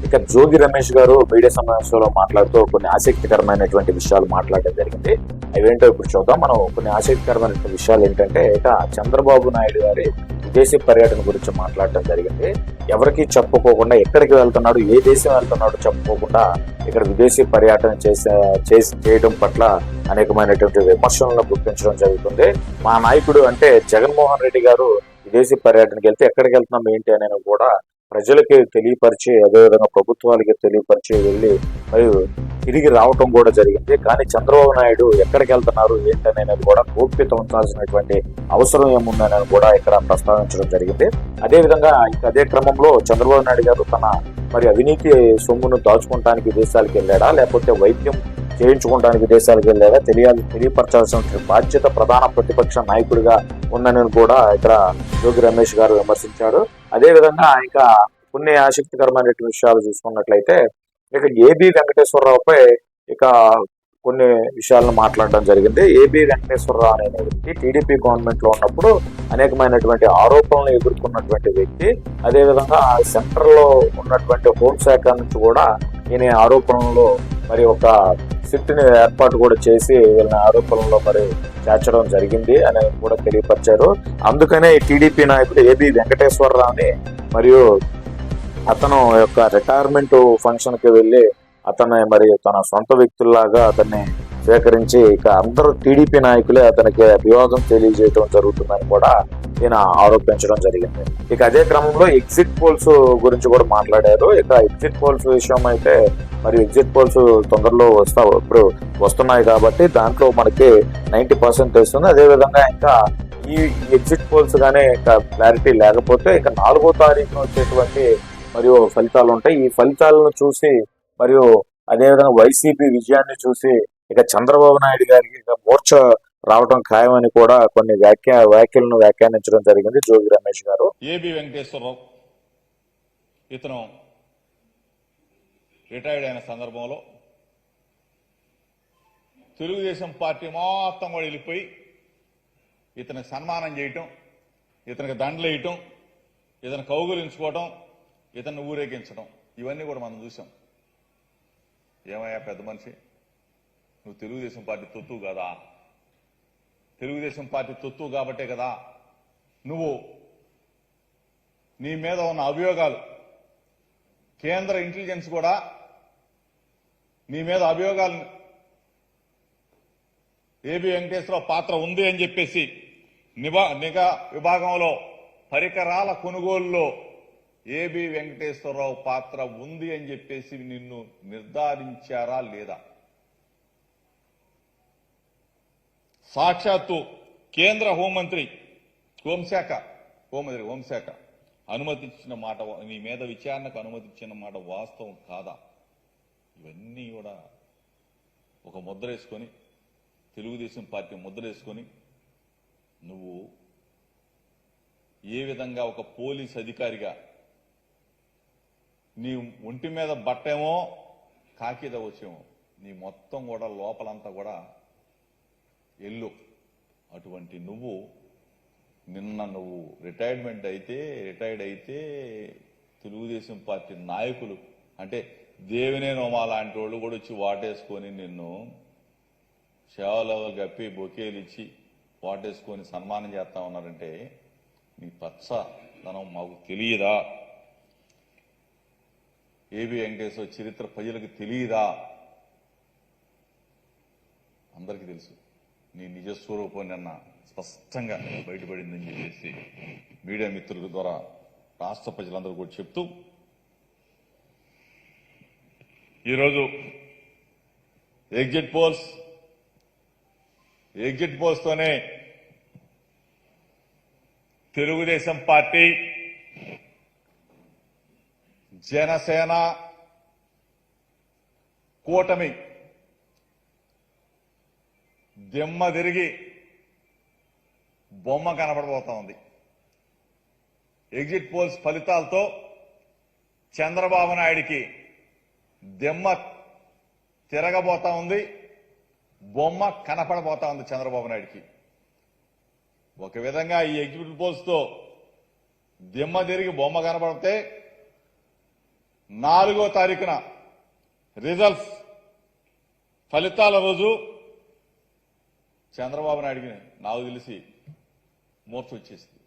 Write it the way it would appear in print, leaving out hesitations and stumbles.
ఇక జోగి రమేష్ గారు మీడియా సమావేశంలో మాట్లాడుతూ కొన్ని ఆసక్తికరమైనటువంటి విషయాలు మాట్లాడడం జరిగింది. అవేంటో ఇప్పుడు చూద్దాం. మనం కొన్ని ఆసక్తికరమైనటువంటి విషయాలు ఏంటంటే ఇక చంద్రబాబు నాయుడు గారి విదేశీ పర్యటన గురించి మాట్లాడటం జరిగింది. ఎవరికి చెప్పుకోకుండా ఎక్కడికి వెళ్తున్నాడు, ఏ దేశం వెళ్తున్నాడు చెప్పుకోకుండా ఇక్కడ విదేశీ పర్యటన చేయడం పట్ల అనేకమైనటువంటి విమర్శలను గుర్తించడం జరుగుతుంది. మా నాయకుడు అంటే జగన్మోహన్ రెడ్డి గారు విదేశీ పర్యటనకి వెళ్తే ఎక్కడికి వెళ్తున్నాం ఏంటి అనేది కూడా ప్రజలకి తెలియపరిచి, అదేవిధంగా ప్రభుత్వాలకి తెలియపరిచి వెళ్ళి మరియు తిరిగి రావటం కూడా జరిగింది. కానీ చంద్రబాబు నాయుడు ఎక్కడికి వెళ్తున్నారు ఏంటనేది కూడా గోప్యత ఉంచాల్సినటువంటి అవసరం ఏముందనేది కూడా ఇక్కడ ప్రస్తావించడం జరిగింది. అదేవిధంగా అదే క్రమంలో చంద్రబాబు నాయుడు గారు తన మరి అవినీతి సొమ్మును దాచుకోవడానికి విదేశాలకు వెళ్ళాడా, లేకపోతే వైద్యం చేయించుకోవడానికి విదేశాలకు వెళ్ళాడా తెలియపరచాల్సిన బాధ్యత ప్రధాన ప్రతిపక్ష నాయకుడిగా ఉందని కూడా ఇక్కడ జోగి రమేష్ గారు విమర్శించారు. అదేవిధంగా ఇంకా కొన్ని ఆసక్తికరమైన విషయాలు చూసుకున్నట్లయితే ఇక ఏబి వెంకటేశ్వరరావుపై ఇక కొన్ని విషయాలను మాట్లాడడం జరిగింది. ఏబి వెంకటేశ్వరరావు అనే వ్యక్తి టీడీపీ గవర్నమెంట్ లో ఉన్నప్పుడు అనేకమైనటువంటి ఆరోపణలు ఎదుర్కొన్నటువంటి వ్యక్తి. అదేవిధంగా సెంటర్ లో ఉన్నటువంటి హోంశాఖ నుంచి కూడా ఈయన ఆరోపణలో మరి ఒక సిట్ ని ఏర్పాటు కూడా చేసి వీళ్ళని ఆరోపణలో మరి చేర్చడం జరిగింది అని కూడా తెలియపరిచారు. అందుకనే టీడీపీ నాయకుడు ఏబి వెంకటేశ్వరరావుని మరియు అతను యొక్క రిటైర్మెంట్ ఫంక్షన్ కి వెళ్ళి అతన్ని మరి తన సొంత వ్యక్తుల్లాగా అతన్ని స్వీకరించి ఇక అందరూ టీడీపీ నాయకులే అతనికి అభివాదం తెలియజేయడం జరుగుతుందని కూడా ఈయన ఆరోపించడం జరిగింది. ఇక అదే క్రమంలో ఎగ్జిట్ పోల్స్ గురించి కూడా మాట్లాడారు. ఇక ఎగ్జిట్ పోల్స్ విషయం అయితే మరి ఎగ్జిట్ పోల్స్ తొందరలో ఇప్పుడు వస్తున్నాయి కాబట్టి దాంట్లో మనకి 90% తెలుస్తుంది. అదేవిధంగా ఇంకా ఈ ఎగ్జిట్ పోల్స్ గానే క్లారిటీ లేకపోతే ఇక 4వ తారీఖున వచ్చేటువంటి మరియు ఫలితాలు ఉంటాయి. ఈ ఫలితాలను చూసి మరియు అదేవిధంగా వైసీపీ విజయాన్ని చూసి ఇక చంద్రబాబు నాయుడు గారికి ఇక మూర్ఛ రావడం ఖాయమని కూడా కొన్ని వ్యాఖ్యలను వ్యాఖ్యానించడం జరిగింది జోగి రమేష్ గారు. ఏబి వెంకటేశ్వరరావు ఇతను రిటైర్డ్ అయిన సందర్భంలో తెలుగుదేశం పార్టీ మొత్తం కూడా వెళ్ళిపోయి ఇతనికి సన్మానం చేయటం, ఇతనికి దండలేయటం, ఇతను కౌగులించుకోవటం, ఇతన్ని ఊరేగించడం, ఇవన్నీ కూడా మనం చూసాం. ఏమయ్యా పెద్ద మనిషి, నువ్వు తెలుగుదేశం పార్టీ తొత్తు కదా, తెలుగుదేశం పార్టీ తొత్తు కాబట్టే కదా నువ్వు నీ మీద ఉన్న అభియోగాలు కేంద్ర ఇంటెలిజెన్స్ కూడా నీ మీద అభియోగాలు ఏబి వెంకటేశ్వరరావు పాత్ర ఉంది అని చెప్పేసి నిఘా విభాగంలో పరికరాల కొనుగోలులో ఏబి వెంకటేశ్వరరావు పాత్ర ఉంది అని చెప్పేసి నిన్ను నిర్ధారించారా లేదా? సాక్షాత్తు కేంద్ర హోంమంత్రి హోంశాఖ అనుమతించిన మాట, నీ మీద విచారణకు అనుమతించిన మాట వాస్తవం కాదా? ఇవన్నీ కూడా ఒక ముద్రేసుకొని, తెలుగుదేశం పార్టీ ముద్రేసుకొని నువ్వు ఏ విధంగా ఒక పోలీస్ అధికారిగా నీ ఒంటి మీద బట్టేమో కాకిద వచ్చేమో, నీ మొత్తం కూడా లోపలంతా కూడా ఎల్లు. అటువంటి నువ్వు నిన్న రిటైర్డ్ అయితే తెలుగుదేశం పార్టీ నాయకులు అంటే దేవినేనోమా లాంటి వాళ్ళు కూడా వచ్చి వాటేసుకొని నిన్ను సేవలో గప్పి బొకేలు ఇచ్చి వాటేసుకొని సన్మానం చేస్తా ఉన్నారంటే నీ పచ్చదనం మాకు తెలియదా? ఏబి వెంకటేశ్వర చరిత్ర ప్రజలకు తెలియదా? అందరికీ తెలుసు. నీ నిజస్వరూపం నిన్న స్పష్టంగా బయటపడిందని చెప్పేసి మీడియా మిత్రుల ద్వారా రాష్ట్ర ప్రజలందరూ కూడా చెప్తూ, ఈరోజు ఎగ్జిట్ పోల్స్ తోనే తెలుగుదేశం పార్టీ, జనసేన కూటమి దిమ్మ తిరిగి బొమ్మ కనబడబోతా ఉంది. ఎగ్జిట్ పోల్స్ ఫలితాలతో చంద్రబాబు నాయుడికి దిమ్మ తిరగబోతా ఉంది, బొమ్మ కనపడబోతా ఉంది చంద్రబాబు నాయుడికి. ఒక విధంగా ఈ ఎగ్జిట్ పోల్స్ తో దిమ్మ తిరిగి బొమ్మ కనబడితే 4వ తారీఖున రిజల్ట్స్ ఫలితాల రోజు చంద్రబాబు నాయుడికి నాకు తెలిసి మూర్ఛ వచ్చేసింది.